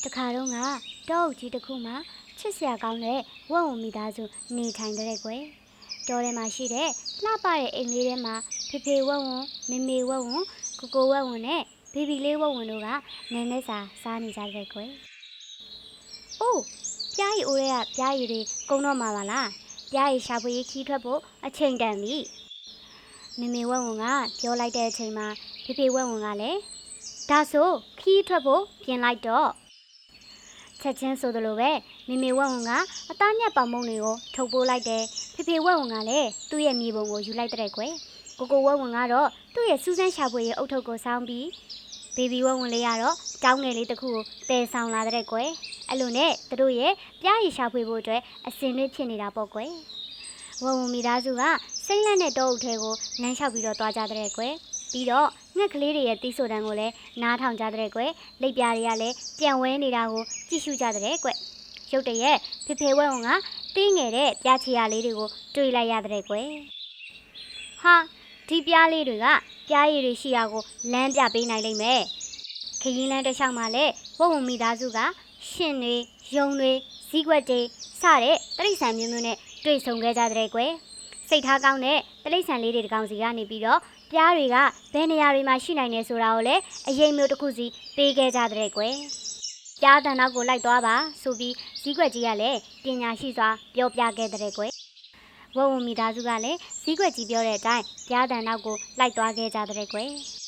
တခါတော့ကတောအုပ်ကြီးတစ်ခုမှာချစ်စရာကောင်းတဲ့ဝက်ဝံမိသားစုနေထိုင်တဲ့ကွယ်တောထဲမှာရှိတဲ့လှပတဲ့အိမ်လေးထဲမှာဖေဖေဝက်ဝံမေမေဝက်ဝံကိုကိုဝက်ဝံနဲ့ဘေဘီလေးဝက်ဝံတို့ကနန်းနဲ့စာစားနေကြတဲ့ကွယ်။အိုးပြားရီအိုးရဲ့ပြားရီတွေကုန်းတော့မှာပါလား။ပြားရီရှာဖွေခီးထွက်ဖို့အချိန်တန်ပြီ။မေမေဝက်ဝံကပြောလိုက်တဲ့အချိန်မှာဖေဖေဝက်ဝံကလည်းဒါဆိုခီးထွက်ဖို့ပြင်လိုက်တော့ချက်ချင်းဆိုသလိုပဲမေမေဝက်ဝံကအသားညက်ပေါင်မုံတွေကိုထုတ်ပိုးလိုက်တယ်ဖေဖေဝက်ဝံကလည်းသူ့ရဲ့မြေပုံကိုယူလိုက်တဲ့ကွယ်ကိုကိုဝက်ဝံကတော့သူ့ရဲ့စူးစမ်းရှာဖွေရေးအုတ်ထုပ်ကိုစောင်းပြီးဘေဘီဝက်ဝံလေးကတော့တောင်းငယ်လေးတစ်ခုကိုတည်ဆောင်လာတဲ့ကွယ်အဲ့လိုနဲ့သူတို့ရဲ့ပြားရီရှာဖွေဖို့အတွက်အစင်တွေဖြစ်နေတာပေါ့ကွယ်ဝက်ဝံမိသားစုကစိမ့်လက်နဲ့တောအုပ်ထဲကိုလမ်းလျှောက်ပြီးတော့သွားကြတဲ့ကွယ်ပြီးတော့ငှက်ကလေးတွေရဲ့တီးဆိုတန်းကိုလည်းနားထောင်ကြတဲ့ကွယ်လက်ပြားတွေကလည်းပြန်ဝဲနေတာကိုကြည့်ရှုကြတဲ့ကွယ်ရုတ်တရက်ဖေဖေဝက်ဝံကတင်းငယ်တဲ့ပြားချီရလေးတွေကိုတွေ့လိုက်ရတဲ့ကွယ်ဟာဒီပြားလေးတွေကပြားရည်တွေရှိရာကိုလမ်းပြပေးနိုင်လိမ့်မယ်ခရင်လန်းတစ်လျှောက်မှာလည်းဝက်ဝံမိသားစုကရှင်တွေယုံတွေဇီးကွက်တွေစတဲ့တိရစ္ဆာန်မျိုးမျိုးနဲ့တွေ့ဆုံခဲ့ကြတဲ့ကွယ်စိတ်ထားကောင်းတဲ့တိရစ္ဆာန်လေးတွေတကောင်စီကနေပြီးတော့ပြားတွေကဘယ်နေရာတွေမှာရှိနိုင်နေဆိုတာကိုလည်းအရေးမျိုးတစ်ခုစီပေးခဲ့ကြတဲ့ကွယ်ပြားတန်နောက်ကိုလိုက်သွားပါဆိုပြီးဇီးကွက်ကြီးကလည်းပညာရှိစွာပြောပြခဲ့တဲ့ကွယ်ဝက်ဝံမိသားစုကလည်းဇီးကွက်ကြီးပြောတဲ့အတိုင်းပြားတန်နောက်ကိုလိုက်သွားခဲ့ကြတဲ့ကွယ်